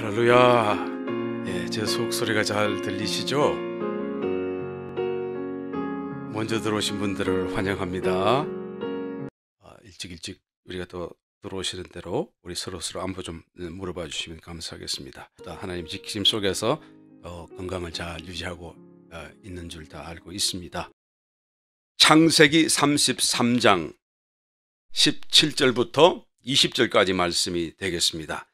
할렐루야. 제 속소리가 잘 들리시죠? 먼저 들어오신 분들을 환영합니다. 일찍 우리가 또 들어오시는 대로 우리 서로 안부 좀 물어봐 주시면 감사하겠습니다. 하나님 지키심 속에서 건강을 잘 유지하고 있는 줄 다 알고 있습니다. 창세기 33장 17절부터 20절까지 말씀이 되겠습니다.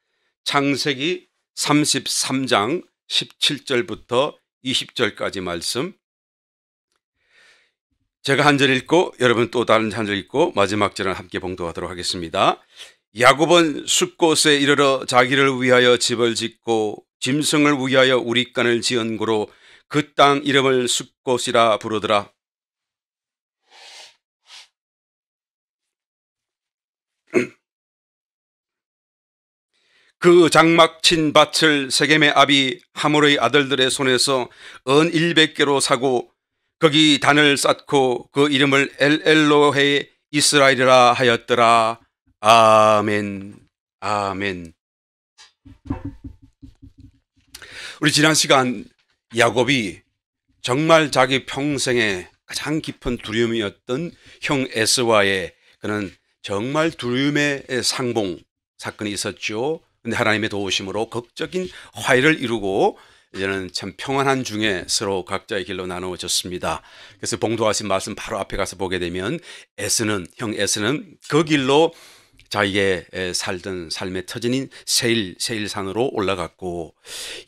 창세기 33장 17절부터 20절까지 말씀, 제가 한 절 읽고 여러분 또 다른 한 절 읽고 마지막 절은 함께 봉독하도록 하겠습니다. 야곱은 숫곳에 이르러 자기를 위하여 집을 짓고 짐승을 위하여 우릿간을 지은 고로 그 땅 이름을 숫곳이라 부르더라. 그 장막 친 밭을 세겜의 아비 하몰의 아들들의 손에서 은 100개로 사고 거기 단을 쌓고 그 이름을 엘로헤 이스라엘이라 하였더라. 아멘. 아멘. 우리 지난 시간 야곱이 정말 자기 평생에 가장 깊은 두려움이었던 형 에서와의 그는 정말 두려움의 상봉 사건이 있었죠. 근데 하나님의 도우심으로 극적인 화해를 이루고 이제는 참 평안한 중에 서로 각자의 길로 나누어졌습니다. 그래서 봉독하신 말씀 바로 앞에 가서 보게 되면 형 에서는 그 길로 자기의 살던 삶의 터전인 세일산으로 올라갔고,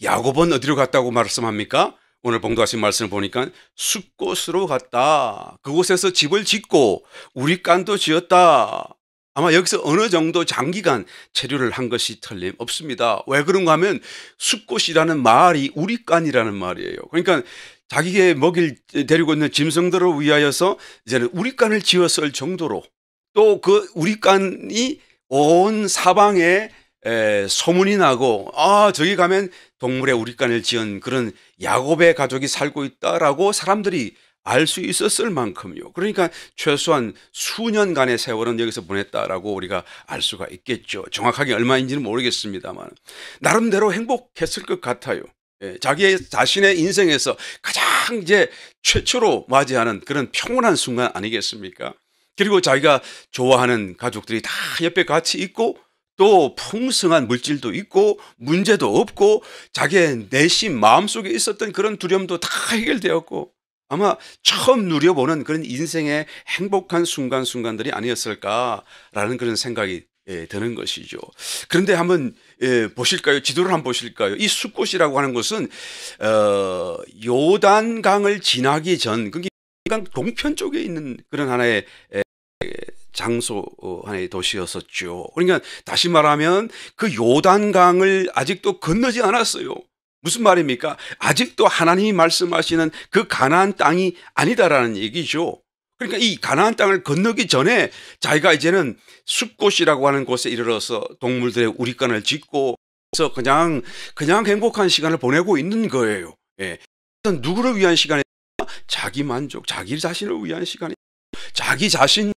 야곱은 어디로 갔다고 말씀합니까? 오늘 봉독하신 말씀을 보니까 숫곳으로 갔다. 그곳에서 집을 짓고 우릿간도 지었다. 아마 여기서 어느 정도 장기간 체류를 한 것이 틀림없습니다. 왜 그런가 하면 숫곳이라는 말이 우릿간이라는 말이에요. 그러니까 자기의 먹일 데리고 있는 짐승들을 위하여서 이제는 우릿간을 지었을 정도로, 또 그 우릿간이 온 사방에 소문이 나고, 저기 가면 동물의 우릿간을 지은 그런 야곱의 가족이 살고 있다라고 사람들이 알 수 있었을 만큼요. 그러니까 최소한 수년간의 세월은 여기서 보냈다라고 우리가 알 수가 있겠죠. 정확하게 얼마인지는 모르겠습니다만 나름대로 행복했을 것 같아요. 자기 자신의 인생에서 가장 이제 최초로 맞이하는 그런 평온한 순간 아니겠습니까? 그리고 자기가 좋아하는 가족들이 다 옆에 같이 있고, 또 풍성한 물질도 있고 문제도 없고 자기의 내심 마음속에 있었던 그런 두려움도 다 해결되었고, 아마 처음 누려보는 그런 인생의 행복한 순간들이 아니었을까라는 그런 생각이 드는 것이죠. 그런데 한번 보실까요? 지도를 한번 보실까요? 이 숫곳이라고 하는 것은 요단강을 지나기 전, 그게 강 동편 쪽에 있는 그런 하나의 장소, 하나의 도시였었죠. 그러니까 다시 말하면 그 요단강을 아직도 건너지 않았어요. 무슨 말입니까? 아직도 하나님이 말씀하시는 그 가나안 땅이 아니다라는 얘기죠. 그러니까 이 가나안 땅을 건너기 전에 자기가 이제는 숫곳이라고 하는 곳에 이르러서 동물들의 우릿간을 짓고 그래서 그냥 행복한 시간을 보내고 있는 거예요. 누구를 위한 시간이? 자기 만족, 자기 자신을 위한 시간이, 자기 자신을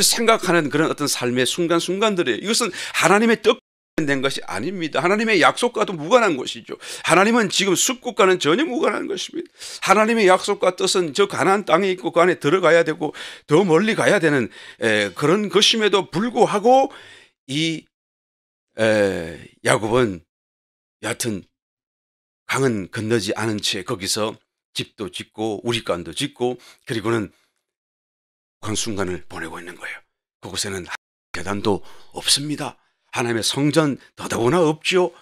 생각하는 그런 어떤 삶의 순간들이에요. 이것은 하나님의 뜻 된 것이 아닙니다. 하나님의 약속과도 무관한 것이죠. 하나님은 지금 숫곳과는 전혀 무관한 것입니다. 하나님의 약속과 뜻은 저 가나안 땅에 있고 그 안에 들어가야 되고 더 멀리 가야 되는 그런 것임에도 불구하고 이 야곱은 여하튼 강은 건너지 않은 채 거기서 집도 짓고 우릿간도 짓고 그리고는 그 순간을 보내고 있는 거예요. 그곳에는 계단도 없습니다. 하나님의 성전 더더구나 없죠.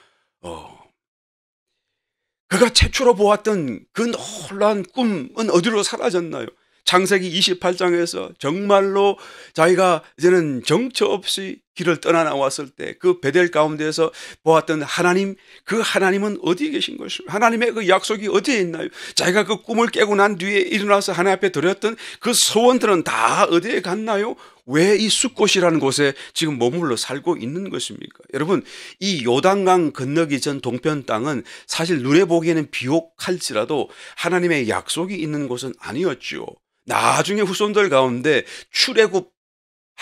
그가 최초로 보았던 그 놀라운 꿈은 어디로 사라졌나요? 창세기 28장에서 정말로 자기가 이제는 정처 없이 길을 떠나 나왔을 때 그 베델 가운데에서 보았던 하나님, 그 하나님은 어디에 계신 것입니까? 하나님의 그 약속이 어디에 있나요? 자기가 그 꿈을 깨고 난 뒤에 일어나서 하나님 앞에 드렸던 그 소원들은 다 어디에 갔나요? 왜 이 숫곳이라는 곳에 지금 머물러 살고 있는 것입니까? 여러분, 이 요단강 건너기 전 동편 땅은 사실 눈에 보기에는 비옥할지라도 하나님의 약속이 있는 곳은 아니었죠. 나중에 후손들 가운데 출애굽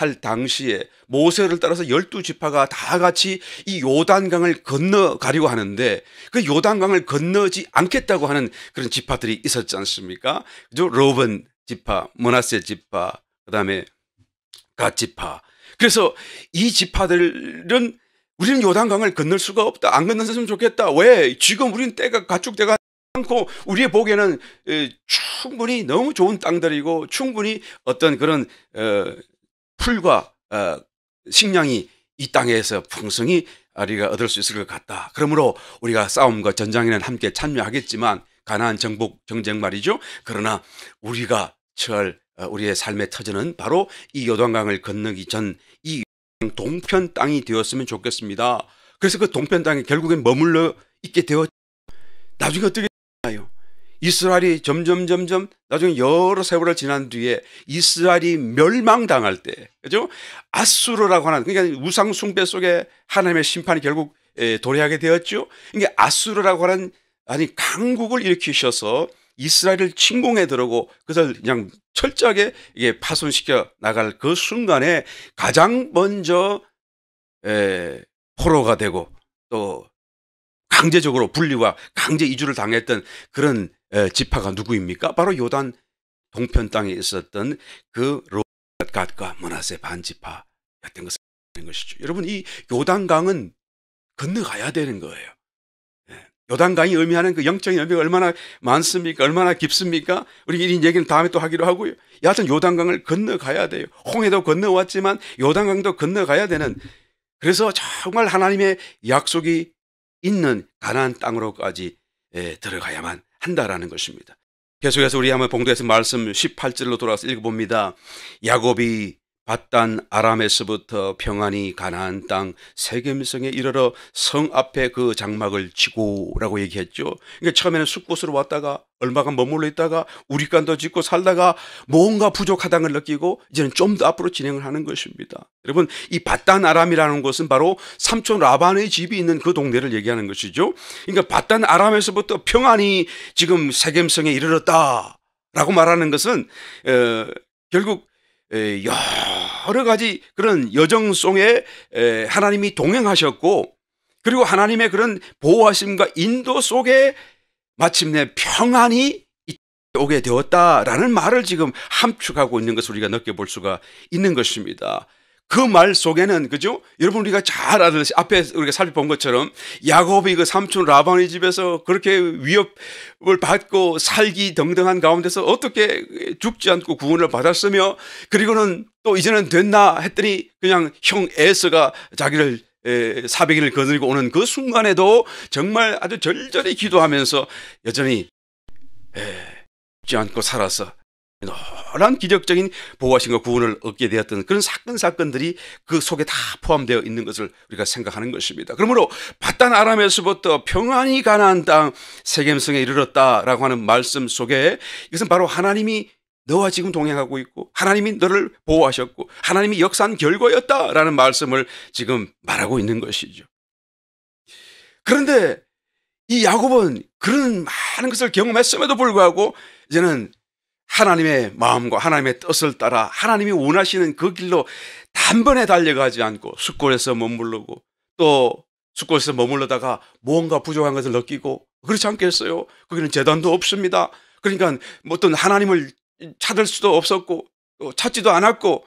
할 당시에 모세를 따라서 12지파가 다 같이 이 요단강을 건너가려고 하는데 그 요단강을 건너지 않겠다고 하는 그런 지파들이 있었지 않습니까? 그죠? 르우븐 지파, 므낫세 지파, 그다음에 갓 지파. 그래서 이 지파들은 우리는 요단강을 건널 수가 없다. 안 건넜으면 좋겠다. 왜? 지금 우리는 때가 가축대가 않고 우리의 보기에는 충분히 너무 좋은 땅들이고 충분히 어떤 그런 풀과 식량이 이 땅에서 풍성히 우리가 얻을 수 있을 것 같다. 그러므로 우리가 싸움과 전장에는 함께 참여하겠지만 가나안 정복 정쟁 말이죠. 그러나 우리가 처할 우리의 삶의 터전은 바로 이 요단강을 건너기 전 이 동편 땅이 되었으면 좋겠습니다. 그래서 그 동편 땅에 결국엔 머물러 있게 되었. 나중에 어떻게 되나요? 이스라엘이 점점 나중에 여러 세월을 지난 뒤에 이스라엘이 멸망당할 때, 그죠? 아수르라고 하는, 그러니까 우상 숭배 속에 하나님의 심판이 결국 도래하게 되었죠. 이게 아수르라고 하는 강국을 일으키셔서 이스라엘을 침공해 들어오고 그것을 그냥 철저하게 이게 파손시켜 나갈 그 순간에 가장 먼저 포로가 되고 또 강제적으로 분리와 강제 이주를 당했던 그런 지파가 누구입니까? 바로 요단 동편 땅에 있었던 그 르우벤과 므낫세 반지파였던 것이죠. 여러분, 이 요단강은 건너가야 되는 거예요. 요단강이 의미하는 그 영적인 의미가 얼마나 많습니까? 얼마나 깊습니까? 우리 이 얘기는 다음에 또 하기로 하고요. 여하튼 요단강을 건너가야 돼요. 홍해도 건너왔지만 요단강도 건너가야 되는, 그래서 정말 하나님의 약속이 있는 가나안 땅으로까지 들어가야만 한다라는 것입니다. 계속해서 우리 한번 봉독해서 말씀 18절로 돌아와서 읽어봅니다. 야곱이 밧단 아람에서부터 평안히 가나안 땅 세겜성에 이르러 성 앞에 그 장막을 치고라고 얘기했죠. 그러니까 처음에는 숲곳으로 왔다가 얼마간 머물러 있다가 우리간도 짓고 살다가 뭔가 부족하다는 걸 느끼고 이제는 좀 더 앞으로 진행을 하는 것입니다. 여러분, 이 밧단 아람이라는 곳은 바로 삼촌 라반의 집이 있는 그 동네를 얘기하는 것이죠. 그러니까 밧단 아람에서부터 평안히 지금 세겜성에 이르렀다라고 말하는 것은 결국 여러 가지 그런 여정 속에 하나님이 동행하셨고, 그리고 하나님의 그런 보호하심과 인도 속에 마침내 평안이 오게 되었다라는 말을 지금 함축하고 있는 것을 우리가 느껴볼 수가 있는 것입니다. 그 말 속에는, 그죠? 여러분, 우리가 잘 알듯이 앞에 우리가 살펴본 것처럼 야곱이 그 삼촌 라반의 집에서 그렇게 위협을 받고 살기 등등한 가운데서 어떻게 죽지 않고 구원을 받았으며, 그리고는 또 이제는 됐나 했더니 그냥 형 에서가 자기를 400일을 거느리고 오는 그 순간에도 정말 아주 절절히 기도하면서 여전히 죽지 않고 살아서 놀라운 기적적인 보호하심과 구원을 얻게 되었던 그런 사건들이 그 속에 다 포함되어 있는 것을 우리가 생각하는 것입니다. 그러므로 밧단 아람에서부터 평안히 가나안 땅 세겜성에 이르렀다라고 하는 말씀 속에 이것은 바로 하나님이 너와 지금 동행하고 있고 하나님이 너를 보호하셨고 하나님이 역사한 결과였다라는 말씀을 지금 말하고 있는 것이죠. 그런데 이 야곱은 그런 많은 것을 경험했음에도 불구하고 이제는 하나님의 마음과 하나님의 뜻을 따라 하나님이 원하시는 그 길로 단번에 달려가지 않고 숫골에서 머무르고 또 숫골에서 머물러다가 뭔가 부족한 것을 느끼고, 그렇지 않겠어요? 거기는 제단도 없습니다. 그러니까 어떤 하나님을 찾을 수도 없었고 또 찾지도 않았고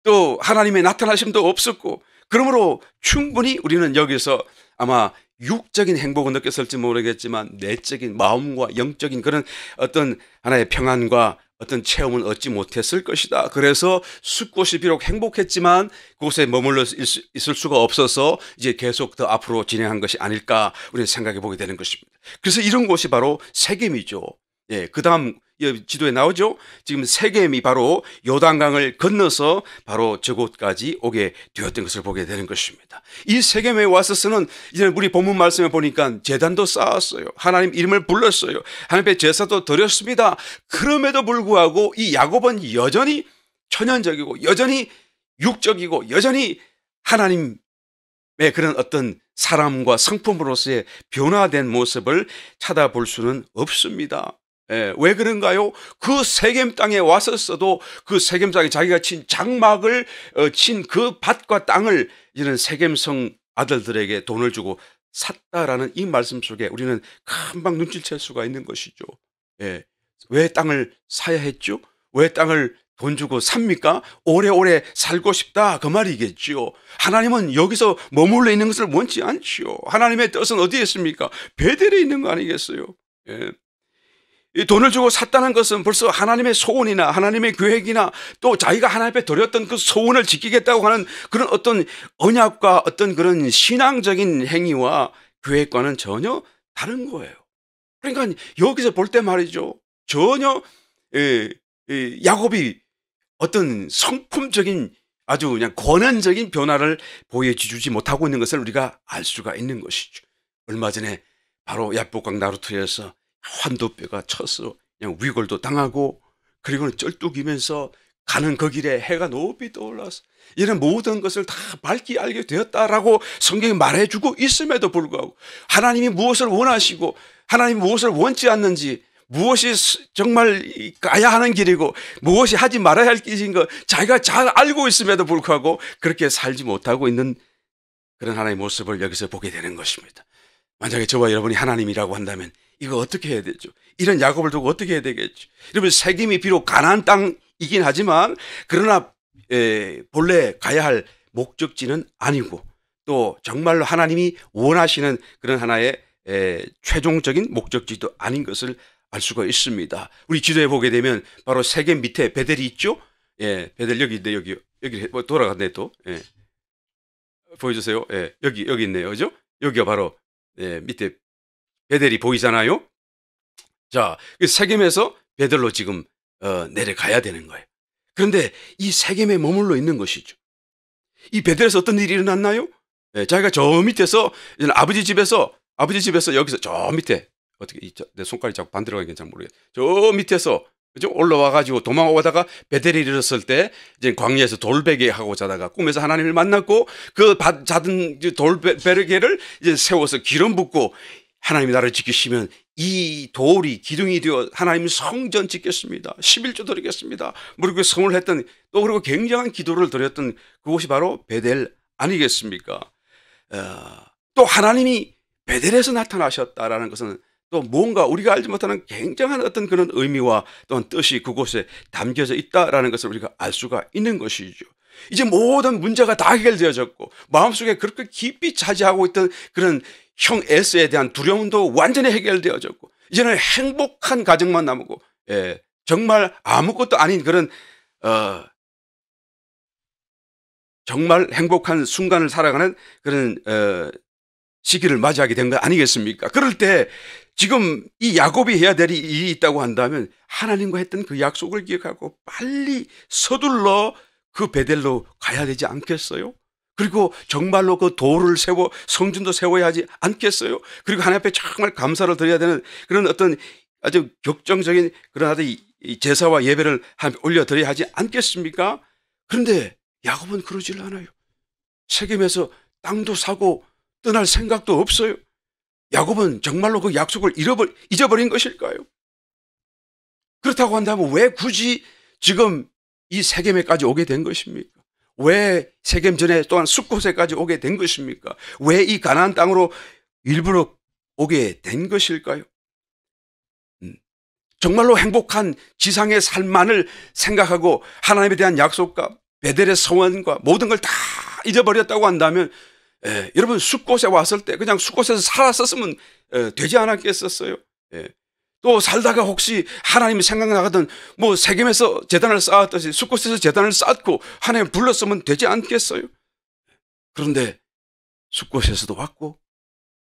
또 하나님의 나타나심도 없었고, 그러므로 충분히 우리는 여기서 아마 육적인 행복을 느꼈을지 모르겠지만 내적인 마음과 영적인 그런 어떤 하나의 평안과 어떤 체험은 얻지 못했을 것이다. 그래서 숲곳이 비록 행복했지만 그곳에 머물러 있을 수가 없어서 이제 계속 더 앞으로 진행한 것이 아닐까 우리는 생각해 보게 되는 것입니다. 그래서 이런 곳이 바로 세겜이죠. 그 다음 지도에 나오죠. 지금 세겜이 바로 요단강을 건너서 바로 저곳까지 오게 되었던 것을 보게 되는 것입니다. 이 세겜에 와서서는 이제 우리 본문 말씀에 보니까 제단도 쌓았어요. 하나님 이름을 불렀어요. 하나님의 제사도 드렸습니다. 그럼에도 불구하고 이 야곱은 여전히 천연적이고 여전히 육적이고 여전히 하나님의 그런 어떤 사람과 성품으로서의 변화된 모습을 찾아볼 수는 없습니다. 예, 왜 그런가요? 그 세겜 땅에 왔었어도 그 세겜 땅에 자기가 친 장막을 친 그 밭과 땅을 이런 세겜성 아들들에게 돈을 주고 샀다라는 이 말씀 속에 우리는 금방 눈치챌 수가 있는 것이죠. 예, 왜 땅을 사야 했죠? 왜 땅을 돈 주고 삽니까? 오래오래 살고 싶다 그 말이겠지요. 하나님은 여기서 머물러 있는 것을 원치 않지요. 하나님의 뜻은 어디에 있습니까? 베델에 있는 거 아니겠어요? 예. 이 돈을 주고 샀다는 것은 벌써 하나님의 소원이나 하나님의 계획이나 또 자기가 하나님 앞에 드렸던 그 소원을 지키겠다고 하는 그런 어떤 언약과 어떤 그런 신앙적인 행위와 계획과는 전혀 다른 거예요. 그러니까 여기서 볼 때 말이죠. 전혀 야곱이 어떤 성품적인 아주 그냥 권한적인 변화를 보여주지 못하고 있는 것을 우리가 알 수가 있는 것이죠. 얼마 전에 바로 야복강 나루터에서 환도뼈가 쳐서 그냥 위골도 당하고 그리고는 쩔뚝이면서 가는 그 길에 해가 높이 떠올라서 이런 모든 것을 다 밝히 알게 되었다라고 성경이 말해주고 있음에도 불구하고 하나님이 무엇을 원하시고 하나님이 무엇을 원치 않는지 무엇이 정말 가야 하는 길이고 무엇이 하지 말아야 할 길인 거 자기가 잘 알고 있음에도 불구하고 그렇게 살지 못하고 있는 그런 하나님의 모습을 여기서 보게 되는 것입니다. 만약에 저와 여러분이 하나님이라고 한다면 이거 어떻게 해야 되죠? 이런 야곱을 두고 어떻게 해야 되겠죠? 여러분 세겜이 비록 가나안 땅이긴 하지만 그러나 본래 가야 할 목적지는 아니고 또 정말로 하나님이 원하시는 그런 하나의 최종적인 목적지도 아닌 것을 알 수가 있습니다. 우리 지도에 보게 되면 바로 세겜 밑에 베델이 있죠? 예, 베델 여기 있네, 여기 돌아갔네 또. 예. 보여주세요. 예, 여기 있네요, 그죠? 여기가 바로 밑에 베델이 보이잖아요. 자, 세겜에서 베델로 지금 내려가야 되는 거예요. 그런데 이 세겜에 머물러 있는 것이죠. 이 베델에서 어떤 일이 일어났나요? 자기가 저 밑에서 아버지 집에서 여기서 저 밑에 어떻게 내 손가락이 자꾸 반대로 가긴 잘 모르겠어요. 저 밑에서 그죠? 올라와 가지고 도망오다가 베델에 이르렀을 때 이제 광야에서 돌베개 하고 자다가 꿈에서 하나님을 만났고 그 자든 돌베개를 이제 세워서 기름 붓고 하나님이 나를 지키시면 이 돌이 기둥이 되어 하나님 성전 짓겠습니다. 11조 드리겠습니다. 그리고 성을 했던 또 그리고 굉장한 기도를 드렸던 그곳이 바로 베델 아니겠습니까? 또 하나님이 베델에서 나타나셨다라는 것은 또 뭔가 우리가 알지 못하는 굉장한 어떤 그런 의미와 또한 뜻이 그곳에 담겨져 있다라는 것을 우리가 알 수가 있는 것이죠. 이제 모든 문제가 다 해결되어졌고 마음속에 그렇게 깊이 차지하고 있던 그런 형 에서에 대한 두려움도 완전히 해결되어졌고 이제는 행복한 가정만 남고 정말 아무것도 아닌 그런 정말 행복한 순간을 살아가는 그런 시기를 맞이하게 된 거 아니겠습니까? 그럴 때 지금 이 야곱이 해야 될 일이 있다고 한다면 하나님과 했던 그 약속을 기억하고 빨리 서둘러 그 베델로 가야 되지 않겠어요? 그리고 정말로 그 도를 세워 성전도 세워야 하지 않겠어요? 그리고 하나님 앞에 정말 감사를 드려야 되는 그런 어떤 아주 격정적인 그런 아주 제사와 예배를 올려드려야 하지 않겠습니까? 그런데 야곱은 그러질 않아요. 세겜에서 땅도 사고 떠날 생각도 없어요. 야곱은 정말로 그 약속을 잊어버린 것일까요? 그렇다고 한다면 왜 굳이 지금 이 세겜에까지 오게 된 것입니까? 왜 세겜 전에 또한 숫곳에까지 오게 된 것입니까? 왜 이 가나안 땅으로 일부러 오게 된 것일까요? 정말로 행복한 지상의 삶만을 생각하고 하나님에 대한 약속과 베델의 성원과 모든 걸 다 잊어버렸다고 한다면 여러분 숫곳에 왔을 때 그냥 숫곳에서 살았었으면 되지 않았겠었어요? 또 살다가 혹시 하나님이 생각나거든 뭐 세겜에서 제단을 쌓았듯이 숫곳에서 제단을 쌓고 하나님 불렀으면 되지 않겠어요? 그런데 숫곳에서도 왔고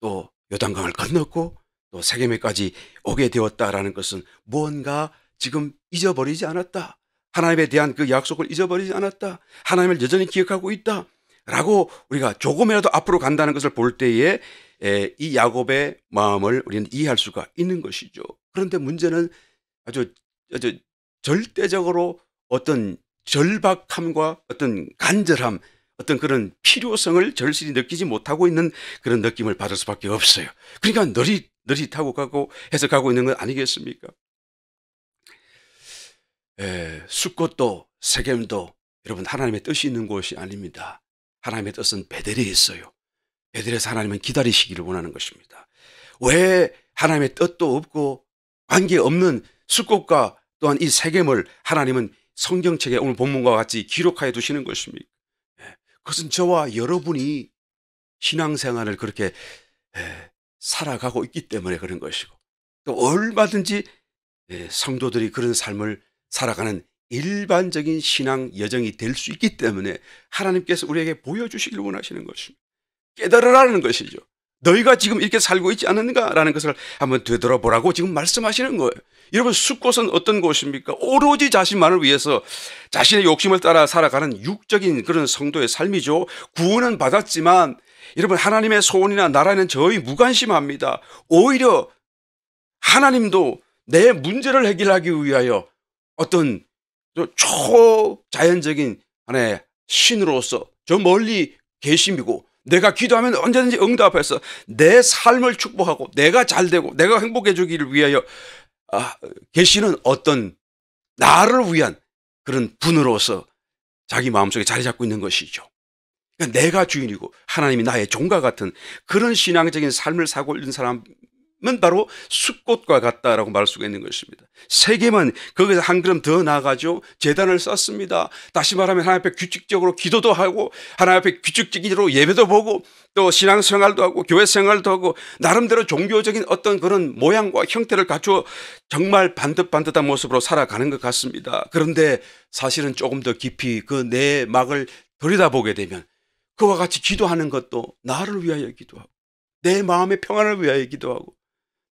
또 요단강을 건넜고 또 세겜에까지 오게 되었다라는 것은 무언가 지금 잊어버리지 않았다. 하나님에 대한 그 약속을 잊어버리지 않았다. 하나님을 여전히 기억하고 있다. 라고 우리가 조금이라도 앞으로 간다는 것을 볼 때에 이 야곱의 마음을 우리는 이해할 수가 있는 것이죠. 그런데 문제는 아주 절대적으로 어떤 절박함과 어떤 간절함, 어떤 그런 필요성을 절실히 느끼지 못하고 있는 그런 느낌을 받을 수밖에 없어요. 그러니까 느릿하고 가고 해서 가고 있는 건 아니겠습니까? 숫곳도 세겜도 여러분 하나님의 뜻이 있는 곳이 아닙니다. 하나님의 뜻은 베델에 있어요. 베델에서 하나님은 기다리시기를 원하는 것입니다. 왜 하나님의 뜻도 없고 관계없는 숫곳과 또한 이 세겜을 하나님은 성경책에 오늘 본문과 같이 기록하여 두시는 것입니까? 그것은 저와 여러분이 신앙생활을 그렇게 살아가고 있기 때문에 그런 것이고, 또 얼마든지 성도들이 그런 삶을 살아가는 일반적인 신앙 여정이 될 수 있기 때문에 하나님께서 우리에게 보여주시길 원하시는 것입니다. 깨달으라는 것이죠. 너희가 지금 이렇게 살고 있지 않는가라는 것을 한번 되돌아보라고 지금 말씀하시는 거예요. 여러분, 숫곳은 어떤 곳입니까? 오로지 자신만을 위해서 자신의 욕심을 따라 살아가는 육적인 그런 성도의 삶이죠. 구원은 받았지만 여러분, 하나님의 소원이나 나라는 저희 무관심합니다. 오히려 하나님도 내 문제를 해결하기 위하여 어떤 초자연적인 하나의 신으로서 저 멀리 계심이고, 내가 기도하면 언제든지 응답해서 내 삶을 축복하고 내가 잘되고 내가 행복해지기를 위하여 계시는 어떤 나를 위한 그런 분으로서 자기 마음속에 자리 잡고 있는 것이죠. 그러니까 내가 주인이고 하나님이 나의 종과 같은 그런 신앙적인 삶을 살고 있는 사람은 바로 숫곳과 같다라고 말할 수가 있는 것입니다. 세겜은 거기서 한 걸음 더 나아가죠. 제단을 쌓습니다. 다시 말하면 하나님 앞에 규칙적으로 기도도 하고 하나님 앞에 규칙적으로 예배도 보고 또 신앙생활도 하고 교회 생활도 하고 나름대로 종교적인 어떤 그런 모양과 형태를 갖추어 정말 반듯반듯한 모습으로 살아가는 것 같습니다. 그런데 사실은 조금 더 깊이 그 내 막을 들여다보게 되면 그와 같이 기도하는 것도 나를 위하여 기도하고 내 마음의 평안을 위하여 기도하고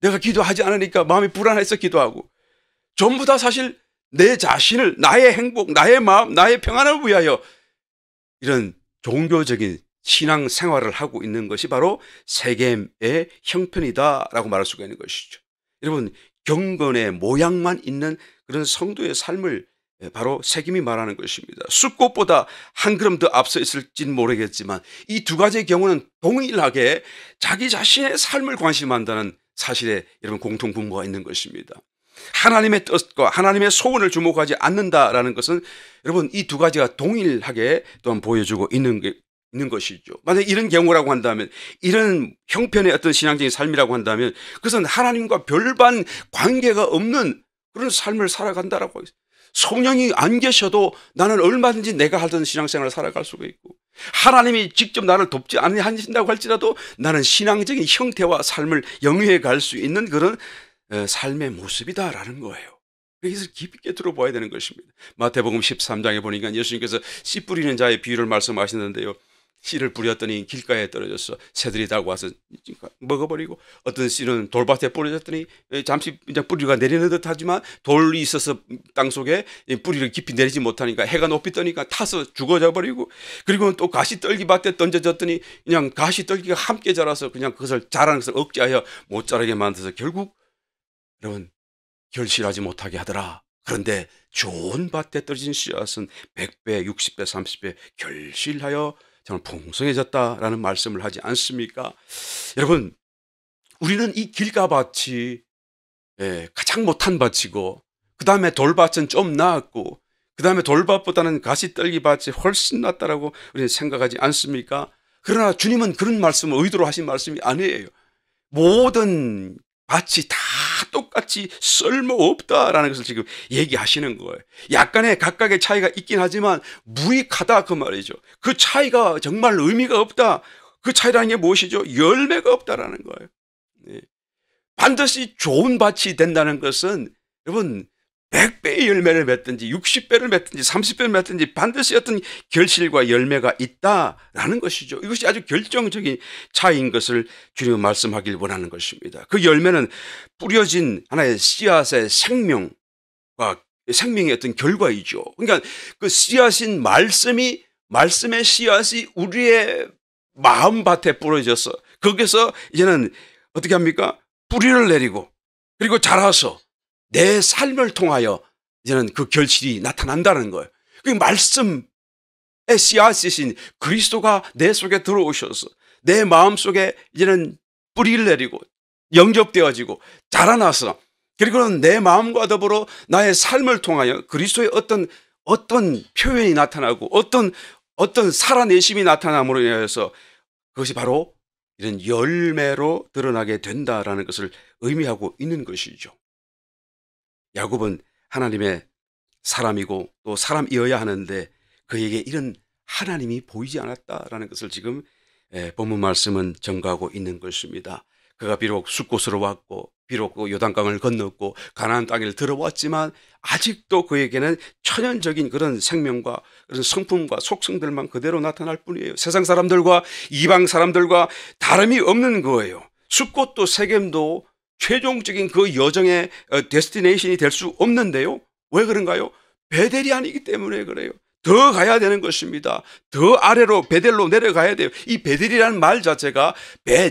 내가 기도하지 않으니까 마음이 불안해서 기도하고 전부 다 사실 내 자신을, 나의 행복, 나의 마음, 나의 평안을 위하여 이런 종교적인 신앙 생활을 하고 있는 것이 바로 세겜의 형편이다라고 말할 수가 있는 것이죠. 여러분, 경건의 모양만 있는 그런 성도의 삶을 바로 세겜이 말하는 것입니다. 숫곳보다 한 걸음 더 앞서 있을지는 모르겠지만 이 두 가지의 경우는 동일하게 자기 자신의 삶을 관심한다는 사실에 여러분 공통분모가 있는 것입니다. 하나님의 뜻과 하나님의 소원을 주목하지 않는다라는 것은 여러분 이 두 가지가 동일하게 또한 보여주고 있는 것이죠. 만약 이런 경우라고 한다면, 이런 형편의 어떤 신앙적인 삶이라고 한다면 그것은 하나님과 별반 관계가 없는 그런 삶을 살아간다라고 했어요. 성령이 안 계셔도 나는 얼마든지 내가 하던 신앙생활을 살아갈 수가 있고, 하나님이 직접 나를 돕지 않으신다고 할지라도 나는 신앙적인 형태와 삶을 영위해 갈 수 있는 그런 삶의 모습이다라는 거예요. 그래서 깊이 있게 들어봐야 되는 것입니다. 마태복음 13장에 보니까 예수님께서 씨 뿌리는 자의 비유를 말씀하시는데요. 씨를 뿌렸더니 길가에 떨어져서 새들이 달고 와서 먹어버리고, 어떤 씨는 돌밭에 뿌려졌더니 잠시 이제 뿌리가 내리는 듯 하지만 돌이 있어서 땅 속에 뿌리를 깊이 내리지 못하니까 해가 높이 떠니까 타서 죽어져 버리고, 그리고 또 가시떨기밭에 던져졌더니 그냥 가시떨기가 함께 자라서 그냥 그것을 자라는 것을 억제하여 못 자라게 만들어서 결국 여러분 결실하지 못하게 하더라. 그런데 좋은 밭에 떨어진 씨앗은 100배, 60배, 30배 결실하여 정말 풍성해졌다라는 말씀을 하지 않습니까? 여러분, 우리는 이 길가밭이 가장 못한 밭이고, 그 다음에 돌밭은 좀 나았고, 그 다음에 돌밭보다는 가시떨기밭이 훨씬 낫다라고 우리는 생각하지 않습니까? 그러나 주님은 그런 말씀을 의도로 하신 말씀이 아니에요. 모든 밭이 다 똑같이 쓸모없다라는 것을 지금 얘기하시는 거예요. 약간의 각각의 차이가 있긴 하지만 무익하다 그 말이죠. 그 차이가 정말 의미가 없다. 그 차이라는 게 무엇이죠? 열매가 없다라는 거예요. 반드시 좋은 밭이 된다는 것은 여러분 100배의 열매를 맺든지 60배를 맺든지 30배를 맺든지 반드시 어떤 결실과 열매가 있다라는 것이죠. 이것이 아주 결정적인 차이인 것을 주님은 말씀하길 원하는 것입니다. 그 열매는 뿌려진 하나의 씨앗의 생명의 어떤 결과이죠. 그러니까 그 씨앗인 말씀의 씨앗이 우리의 마음밭에 뿌려져서 거기서 이제는 어떻게 합니까? 뿌리를 내리고 그리고 자라서 내 삶을 통하여 이제는 그 결실이 나타난다는 거예요. 그 말씀의 씨앗이신 그리스도가 내 속에 들어오셔서 내 마음 속에 이제는 뿌리를 내리고 영접되어지고 자라나서 그리고는 내 마음과 더불어 나의 삶을 통하여 그리스도의 어떤 표현이 나타나고 어떤 살아내심이 나타남으로 인해서 그것이 바로 이런 열매로 드러나게 된다라는 것을 의미하고 있는 것이죠. 야곱은 하나님의 사람이고 또 사람이어야 하는데 그에게 이런 하나님이 보이지 않았다라는 것을 지금 본문 말씀은 전가하고 있는 것입니다. 그가 비록 숫곳으로 왔고 비록 그 요단강을 건넜고 가나안 땅을 들어왔지만 아직도 그에게는 천연적인 그런 생명과 그런 성품과 속성들만 그대로 나타날 뿐이에요. 세상 사람들과 이방 사람들과 다름이 없는 거예요. 숫곳도 세겜도 최종적인 그 여정의 데스티네이션이 될 수 없는데요. 왜 그런가요? 베델이 아니기 때문에 그래요. 더 가야 되는 것입니다. 더 아래로 베델로 내려가야 돼요. 이 베델이라는 말 자체가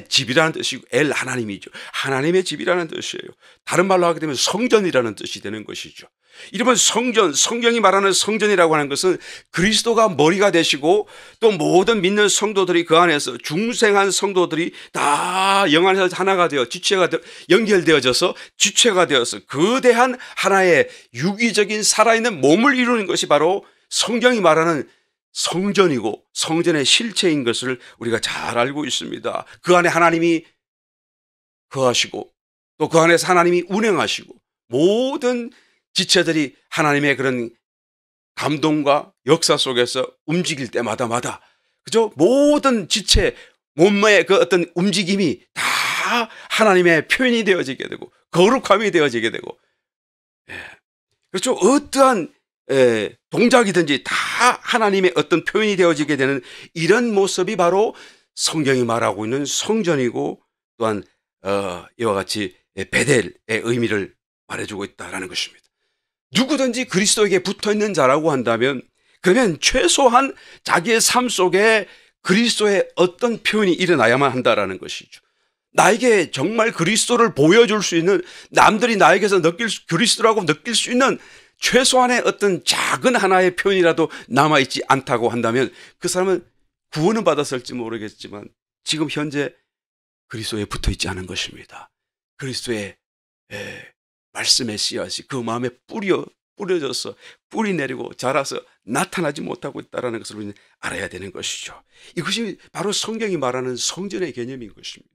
집이라는 뜻이고 엘 하나님이죠. 하나님의 집이라는 뜻이에요. 다른 말로 하게 되면 성전이라는 뜻이 되는 것이죠. 이러면 성경이 말하는 성전이라고 하는 것은 그리스도가 머리가 되시고 또 모든 믿는 성도들이 그 안에서 중생한 성도들이 다 영 안에서 하나가 되어 연결되어져서 지체가 되어서 거대한 하나의 유기적인 살아있는 몸을 이루는 것이 바로 성경이 말하는 성전이고 성전의 실체인 것을 우리가 잘 알고 있습니다. 그 안에 하나님이 거하시고 또 그 안에서 하나님이 운행하시고 모든 지체들이 하나님의 그런 감동과 역사 속에서 움직일 때마다 그죠? 모든 지체 몸의 그 어떤 움직임이 다 하나님의 표현이 되어지게 되고 거룩함이 되어지게 되고 그렇죠? 어떠한 동작이든지 다 하나님의 어떤 표현이 되어지게 되는 이런 모습이 바로 성경이 말하고 있는 성전이고 또한 이와 같이 베델의 의미를 말해주고 있다는 것입니다. 누구든지 그리스도에게 붙어있는 자라고 한다면 그러면 최소한 자기의 삶 속에 그리스도의 어떤 표현이 일어나야만 한다는 것이죠. 나에게 정말 그리스도를 보여줄 수 있는 남들이 나에게서 그리스도라고 느낄 수 있는 최소한의 어떤 작은 하나의 표현이라도 남아있지 않다고 한다면 그 사람은 구원은 받았을지 모르겠지만 지금 현재 그리스도에 붙어있지 않은 것입니다. 그리스도의 말씀의 씨앗이 그 마음에 뿌려져서 뿌리 내리고 자라서 나타나지 못하고 있다는 것을 우리는 알아야 되는 것이죠. 이것이 바로 성경이 말하는 성전의 개념인 것입니다.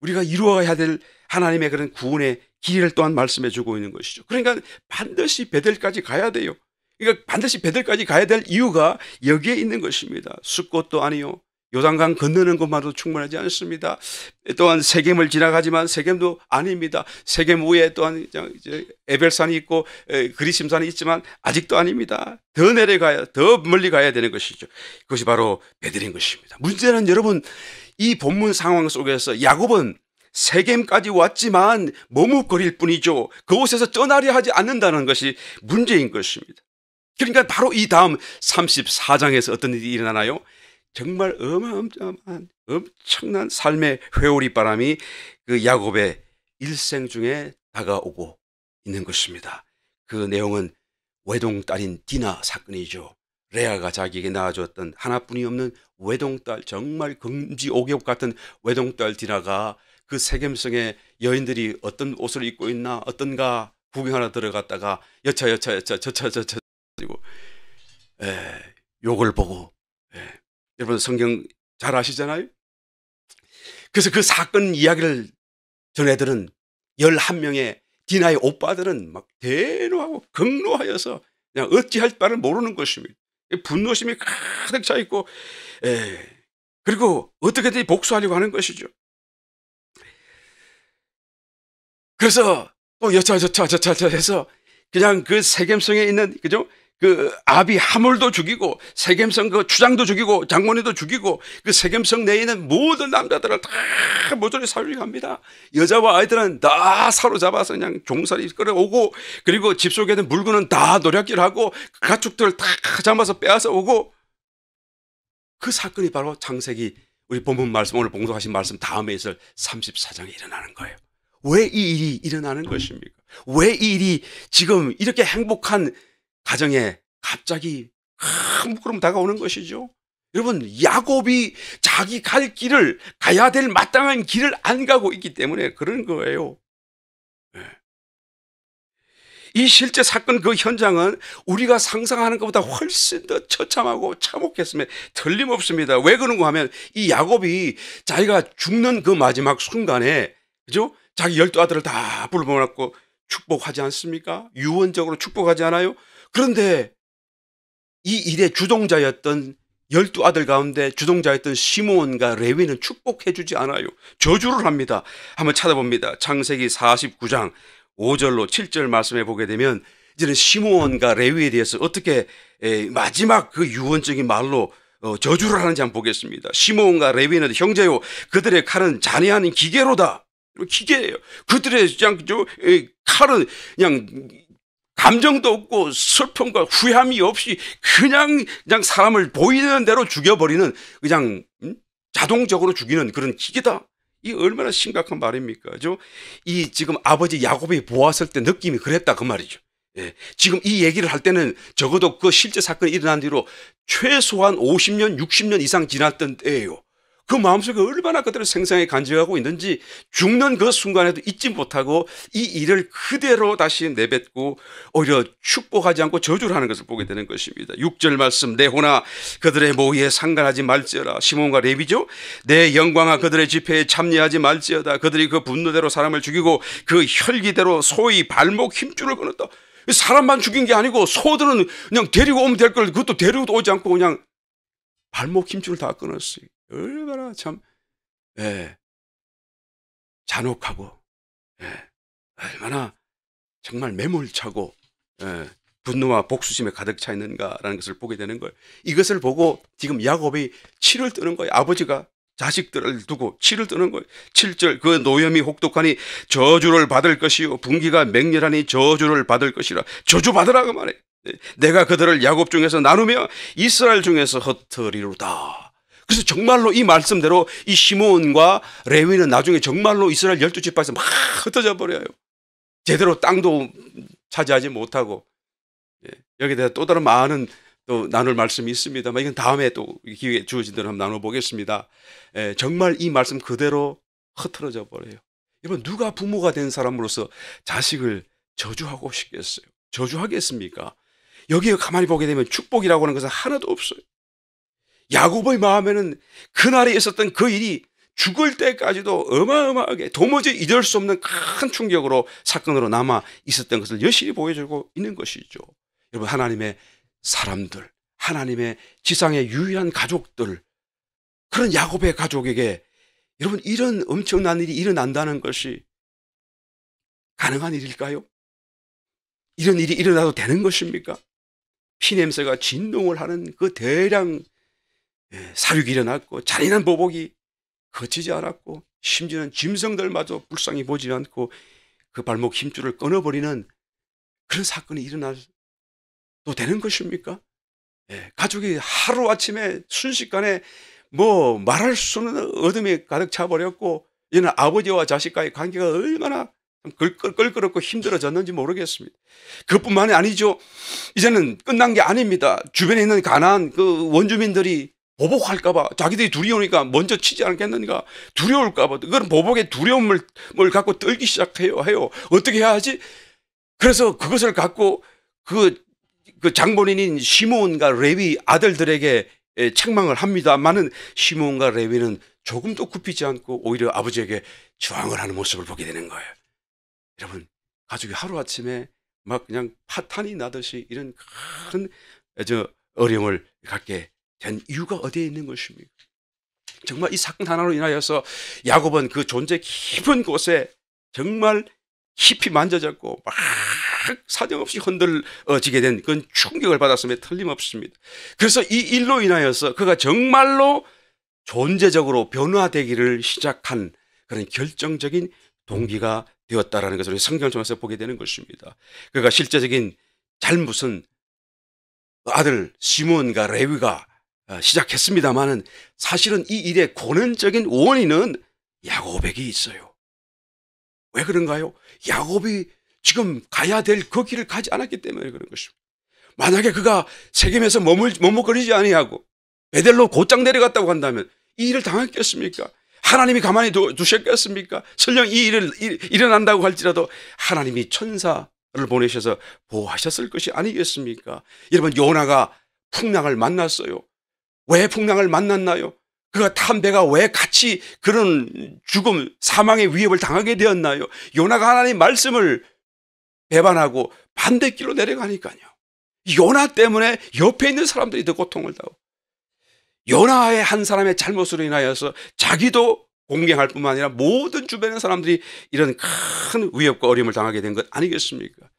우리가 이루어야 될 하나님의 그런 구원의 길을 또한 말씀해 주고 있는 것이죠. 그러니까 반드시 베델까지 가야 돼요. 그러니까 반드시 베델까지 가야 될 이유가 여기에 있는 것입니다. 숫곳도 아니요. 요단강 건너는 것만으로 충분하지 않습니다. 또한 세겜을 지나가지만 세겜도 아닙니다. 세겜 위에 또한 에벨산이 있고 그리심산이 있지만 아직도 아닙니다. 더 내려가야 더 멀리 가야 되는 것이죠. 그것이 바로 베델인 것입니다. 문제는 여러분 이 본문 상황 속에서 야곱은 세겜까지 왔지만 머뭇거릴 뿐이죠. 그곳에서 떠나려 하지 않는다는 것이 문제인 것입니다. 그러니까 바로 이 다음 34장에서 어떤 일이 일어나나요? 정말 어마어마한 엄청난 삶의 회오리 바람이 그 야곱의 일생 중에 다가오고 있는 것입니다. 그 내용은 외동딸인 디나 사건이죠. 레아가 자기에게 낳아주었던 하나뿐이 없는 외동딸, 정말 금지옥엽 같은 외동딸 디나가 그 세겜성의 여인들이 어떤 옷을 입고 있나 어떤가 구경하러 들어갔다가 여차 그리고 욕을 보고 여러분 성경 잘 아시잖아요. 그래서 그 사건 이야기를 전해들은 11명의 디나의 오빠들은 막 대노하고 극노하여서 그냥 어찌할 바를 모르는 것입니다. 분노심이 가득 차 있고 그리고 어떻게든 복수하려고 하는 것이죠. 그래서 또 여차 해서 그냥 그 세겜성에 있는 그죠? 그 아비 하물도 죽이고 세겜성 그 추장도 죽이고 장모님도 죽이고 그 세겜성 내에 있는 모든 남자들을 다 모조리 살려갑니다. 여자와 아이들은 다 사로잡아서 그냥 종살이 끌어오고 그리고 집 속에 있는 물건은 다 노략질하고 가축들 다 잡아서 빼앗아 오고 그 사건이 바로 창세기 우리 본문 말씀 오늘 봉독하신 말씀 다음에 있을 34장에 일어나는 거예요. 왜 이 일이 일어나는 것입니까? 왜 이 일이 지금 이렇게 행복한 가정에 갑자기 큰 부끄럼 다가오는 것이죠. 여러분 야곱이 자기 갈 길을 가야 될 마땅한 길을 안 가고 있기 때문에 그런 거예요. 이 실제 사건 그 현장은 우리가 상상하는 것보다 훨씬 더 처참하고 참혹했음에 틀림없습니다. 왜 그런가 하면 이 야곱이 자기가 죽는 그 마지막 순간에, 그죠? 자기 12아들을 다 불러모았고 축복하지 않습니까? 유언적으로 축복하지 않아요? 그런데 이 일의 주동자였던 12아들 가운데 주동자였던 시므온과 레위는 축복해 주지 않아요. 저주를 합니다. 한번 찾아봅니다. 창세기 49장 5절로 7절 말씀해 보게 되면 이제는 시므온과 레위에 대해서 어떻게 마지막 그 유언적인 말로 저주를 하는지 한번 보겠습니다. 시므온과 레위는 형제요, 그들의 칼은 잔인한 기계로다. 기계예요. 그들의 그냥 칼은 그냥 감정도 없고 슬픔과 후회함이 없이 그냥 사람을 보이는 대로 죽여버리는, 그냥 자동적으로 죽이는 그런 기계다. 이 얼마나 심각한 말입니까? 그죠? 이 지금 아버지 야곱이 보았을 때 느낌이 그랬다 그 말이죠. 예. 지금 이 얘기를 할 때는 적어도 그 실제 사건이 일어난 뒤로 최소한 50년, 60년 이상 지났던 때예요. 그 마음속에 얼마나 그들을 생생하게 간직하고 있는지 죽는 그 순간에도 잊지 못하고 이 일을 그대로 다시 내뱉고 오히려 축복하지 않고 저주를 하는 것을 보게 되는 것입니다. 6절 말씀, 내 호나 그들의 모의에 상관하지 말지어다. 시몬과 레위죠. 내 영광아 그들의 집회에 참여하지 말지어다. 그들이 그 분노대로 사람을 죽이고 그 혈기대로 소의 발목 힘줄을 끊었다. 사람만 죽인 게 아니고 소들은 그냥 데리고 오면 될 걸 그것도 데리고 오지 않고 그냥 발목 힘줄을 다 끊었어요. 얼마나 참 잔혹하고 얼마나 정말 매몰차고 분노와 복수심에 가득 차 있는가라는 것을 보게 되는 거예요. 이것을 보고 지금 야곱이 치를 뜨는 거예요. 아버지가 자식들을 두고 치를 뜨는 거예요. 7절, 그 노염이 혹독하니 저주를 받을 것이요 분기가 맹렬하니 저주를 받을 것이라. 저주받으라 그 말해. 내가 그들을 야곱 중에서 나누며 이스라엘 중에서 흩으리로다. 그래서 정말로 이 말씀대로 이 시므온과 레위는 나중에 정말로 이스라엘 12지파에서 막 흩어져 버려요. 제대로 땅도 차지하지 못하고. 여기에 대해서 또 다른 많은 또 나눌 말씀이 있습니다만 이건 다음에 또 기회 주어진 대로 한번 나눠보겠습니다. 정말 이 말씀 그대로 흩어져 버려요. 여러분, 누가 부모가 된 사람으로서 자식을 저주하고 싶겠어요? 저주하겠습니까? 여기에 가만히 보게 되면 축복이라고 하는 것은 하나도 없어요. 야곱의 마음에는 그날에 있었던 그 일이 죽을 때까지도 어마어마하게 도무지 잊을 수 없는 큰 충격으로 사건으로 남아 있었던 것을 여실히 보여주고 있는 것이죠. 여러분, 하나님의 사람들, 하나님의 지상의 유일한 가족들, 그런 야곱의 가족에게 여러분 이런 엄청난 일이 일어난다는 것이 가능한 일일까요? 이런 일이 일어나도 되는 것입니까? 피냄새가 진동을 하는 그 대량 사륙이 일어났고 잔인한 보복이 거치지 않았고 심지어는 짐승들마저 불쌍히 보지 않고 그 발목 힘줄을 끊어버리는 그런 사건이 일어나도 되는 것입니까? 가족이 하루아침에 순식간에 뭐 말할 수는 어둠이 가득 차버렸고 이는 아버지와 자식과의 관계가 얼마나 껄끄럽고 힘들어졌는지 모르겠습니다. 그것뿐만이 아니죠. 이제는 끝난 게 아닙니다. 주변에 있는 가나안 그 원주민들이 보복할까봐 자기들이 두려우니까 먼저 치지 않겠는가 두려울까봐 그런 보복의 두려움을 갖고 떨기 시작해요. 어떻게 해야 하지? 그래서 그것을 갖고 그 장본인인 시므온과 레위 아들들에게 책망을 합니다만은 시므온과 레위는 조금도 굽히지 않고 오히려 아버지에게 저항을 하는 모습을 보게 되는 거예요. 여러분, 가족이 하루아침에 막 그냥 파탄이 나듯이 이런 큰 어려움을 갖게 된 이유가 어디에 있는 것입니까? 정말 이 사건 하나로 인하여서 야곱은 그 존재 깊은 곳에 정말 깊이 만져졌고 막 사정없이 흔들어지게 된 그런 충격을 받았음에 틀림없습니다. 그래서 이 일로 인하여서 그가 정말로 존재적으로 변화되기를 시작한 그런 결정적인 동기가 되었다라는 것을 성경을 통해서 보게 되는 것입니다. 그가 실제적인 잘못은 아들 시므온과 레위가 시작했습니다만은 사실은 이 일의 근원적인 원인은 야곱에게 있어요. 왜 그런가요? 야곱이 지금 가야 될 그 길을 가지 않았기 때문에 그런 것입니다. 만약에 그가 세겜에서 머뭇거리지 아니하고 베델로 곧장 내려갔다고 한다면 이 일을 당했겠습니까? 하나님이 가만히 두셨겠습니까? 설령 이 일을 일어난다고 할지라도 하나님이 천사 보내셔서 보호하셨을 것이 아니겠습니까? 여러분, 요나가 풍랑을 만났어요. 왜 풍랑을 만났나요? 그가 탄 배가 왜 같이 그런 죽음, 사망의 위협을 당하게 되었나요? 요나가 하나님의 말씀을 배반하고 반대길로 내려가니까요. 요나 때문에 옆에 있는 사람들이 더 고통을 당하고, 요나의 한 사람의 잘못으로 인하여서 자기도 공경할 뿐만 아니라 모든 주변의 사람들이 이런 큰 위협과 어려움을 당하게 된 것 아니겠습니까?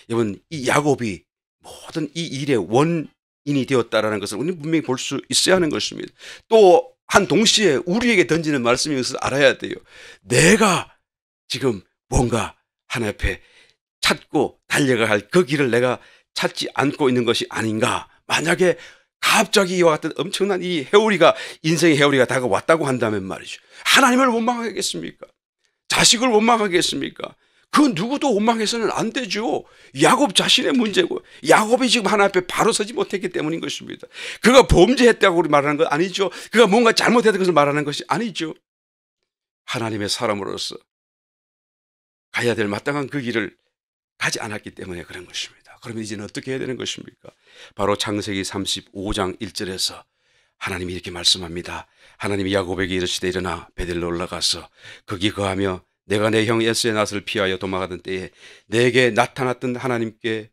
여러분, 이 야곱이 모든 이 일의 원인이 되었다라는 것을 우리는 분명히 볼 수 있어야 하는 것입니다. 또 한 동시에 우리에게 던지는 말씀인 것을 알아야 돼요. 내가 지금 뭔가 하나님 앞에 찾고 달려가 할 그 길을 내가 찾지 않고 있는 것이 아닌가. 만약에 갑자기 이와 같은 엄청난 이 회오리가, 인생의 회오리가 다가왔다고 한다면 말이죠, 하나님을 원망하겠습니까? 자식을 원망하겠습니까? 그 누구도 원망해서는 안 되죠. 야곱 자신의 문제고, 야곱이 지금 하나님 앞에 바로 서지 못했기 때문인 것입니다. 그가 범죄했다고 우리 말하는 건 아니죠. 그가 뭔가 잘못했다는 것을 말하는 것이 아니죠. 하나님의 사람으로서 가야 될 마땅한 그 길을 가지 않았기 때문에 그런 것입니다. 그러면 이제는 어떻게 해야 되는 것입니까? 바로 창세기 35장 1절에서 하나님이 이렇게 말씀합니다. 하나님이 야곱에게 이르시되 일어나 베델로 올라가서 거기 거하며 내가 내 형 에서의 낯을 피하여 도망하던 때에 내게 나타났던 하나님께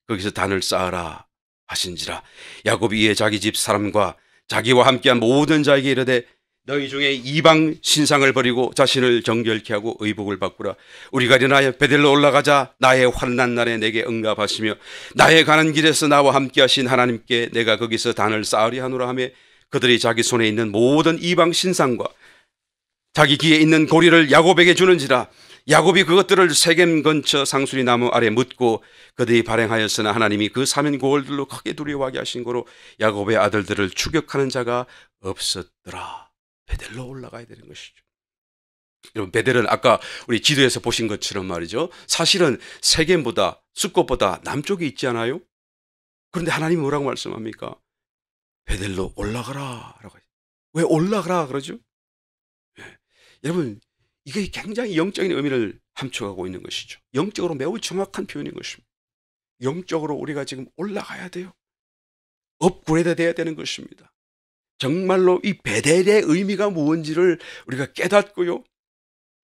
거기서 단을 쌓으라 하신지라. 야곱이 이에 자기 집 사람과 자기와 함께한 모든 자에게 이르되 너희 중에 이방 신상을 버리고 자신을 정결케 하고 의복을 바꾸라. 우리가 일어나여 베델로 올라가자. 나의 환난 날에 내게 응답하시며 나의 가는 길에서 나와 함께 하신 하나님께 내가 거기서 단을 쌓으리 하노라 하며 그들이 자기 손에 있는 모든 이방 신상과 자기 귀에 있는 고리를 야곱에게 주는지라. 야곱이 그것들을 세겜 근처 상수리 나무 아래 묻고 그들이 발행하였으나 하나님이 그 사면 고을들로 크게 두려워하게 하신 거로 야곱의 아들들을 추격하는 자가 없었더라. 베델로 올라가야 되는 것이죠. 여러분, 베델은 아까 우리 지도에서 보신 것처럼 말이죠, 사실은 세겜보다, 숫곳보다 남쪽에 있지 않아요? 그런데 하나님이 뭐라고 말씀합니까? 베델로 올라가라 라고. 왜 올라가라 그러죠? 여러분, 이게 굉장히 영적인 의미를 함축하고 있는 것이죠. 영적으로 매우 정확한 표현인 것입니다. 영적으로 우리가 지금 올라가야 돼요. 업그레이드 돼야 되는 것입니다. 정말로 이 베델의 의미가 무엇인지를 우리가 깨닫고요,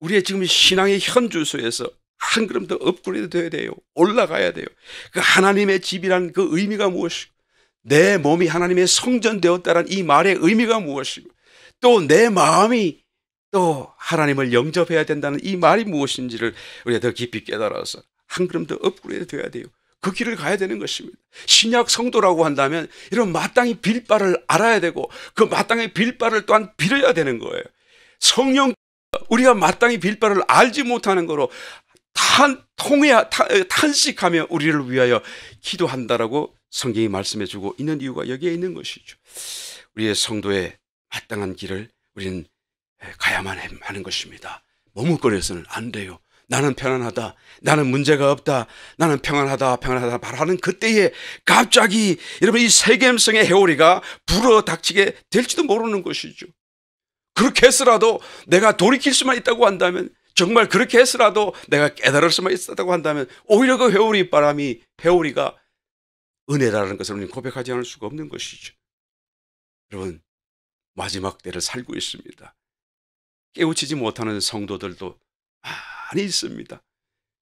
우리의 지금 신앙의 현 주소에서 한 걸음 더 업그레이드 돼야 돼요. 올라가야 돼요. 그 하나님의 집이란 그 의미가 무엇이고, 내 몸이 하나님의 성전 되었다는 이 말의 의미가 무엇이고, 또 내 마음이 또 하나님을 영접해야 된다는 이 말이 무엇인지를 우리가 더 깊이 깨달아서 한 걸음 더 업그레이드 돼야 돼요. 그 길을 가야 되는 것입니다. 신약 성도라고 한다면 이런 마땅히 빌 바를 알아야 되고, 그 마땅히 빌 바를 또한 빌어야 되는 거예요. 성령, 우리가 마땅히 빌 바를 알지 못하는 거로 탄식하며 우리를 위하여 기도한다라고 성경이 말씀해 주고 있는 이유가 여기에 있는 것이죠. 우리의 성도의 마땅한 길을 우리는 가야만 하는 것입니다. 머뭇거려서는 안 돼요. 나는 편안하다, 나는 문제가 없다, 나는 평안하다 말하는 그때에 갑자기 여러분 이 세겜성의 회오리가 불어닥치게 될지도 모르는 것이죠. 그렇게 해서라도 내가 돌이킬 수만 있다고 한다면, 정말 그렇게 해서라도 내가 깨달을 수만 있었다고 한다면, 오히려 그 회오리가 은혜라는 것을 우리는 고백하지 않을 수가 없는 것이죠. 여러분, 마지막 때를 살고 있습니다. 깨우치지 못하는 성도들도 많이 있습니다.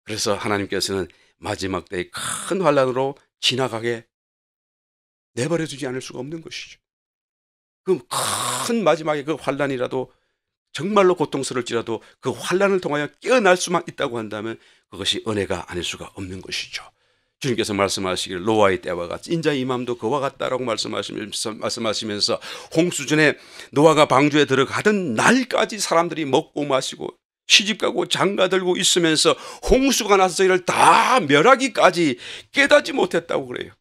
그래서 하나님께서는 마지막 때의 큰 환난으로 지나가게 내버려 두지 않을 수가 없는 것이죠. 그 큰 마지막에 그 환난이라도 정말로 고통스러울지라도 그 환난을 통하여 깨어날 수만 있다고 한다면 그것이 은혜가 아닐 수가 없는 것이죠. 주님께서 말씀하시기를 노아의 때와 같이 인자의 임함도 그와 같다라고 말씀하시면서 홍수전에 노아가 방주에 들어가던 날까지 사람들이 먹고 마시고 시집가고 장가들고 있으면서 홍수가 나서 저희를 다 멸하기까지 깨닫지 못했다고 그래요.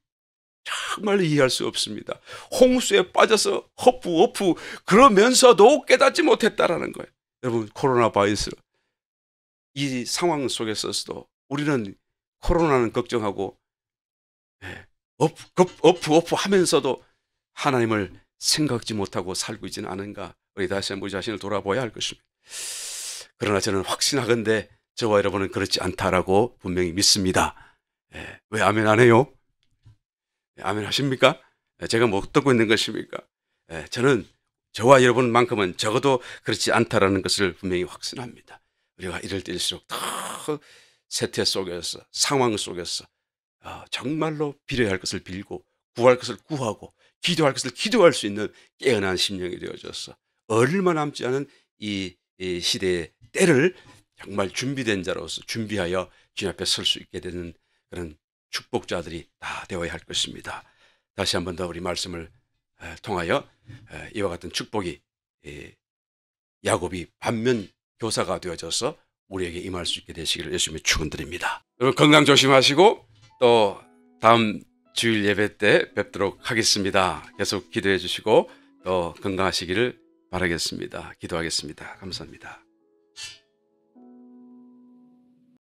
정말 이해할 수 없습니다. 홍수에 빠져서 허푸 그러면서도 깨닫지 못했다라는 거예요. 여러분, 코로나 바이러스 이 상황 속에서도 우리는 코로나는 걱정하고 어프 하면서도 하나님을 생각지 못하고 살고 있지는 않은가. 우리 다시 한번 우리 자신을 돌아봐야 할 것입니다. 그러나 저는 확신하건대 저와 여러분은 그렇지 않다라고 분명히 믿습니다. 왜 아멘 안 해요? 아멘 하십니까? 제가 뭐 듣고 있는 것입니까? 저는 저와 여러분만큼은 적어도 그렇지 않다라는 것을 분명히 확신합니다. 우리가 이럴 때일수록 더 세태 속에서, 상황 속에서 정말로 빌어야 할 것을 빌고 구할 것을 구하고 기도할 것을 기도할 수 있는 깨어난 심령이 되어져서 얼마 남지 않은 이 시대의 때를 정말 준비된 자로서 준비하여 주님 앞에 설 수 있게 되는 그런 축복자들이 다 되어야 할 것입니다. 다시 한 번 더 우리 말씀을 통하여 이와 같은 축복이 야곱이 반면 교사가 되어져서 우리에게 임할 수 있게 되시기를 예수님의 축원드립니다. 여러분 건강 조심하시고 또 다음 주일 예배 때 뵙도록 하겠습니다. 계속 기도해 주시고 또 건강하시기를 바라겠습니다. 기도하겠습니다. 감사합니다.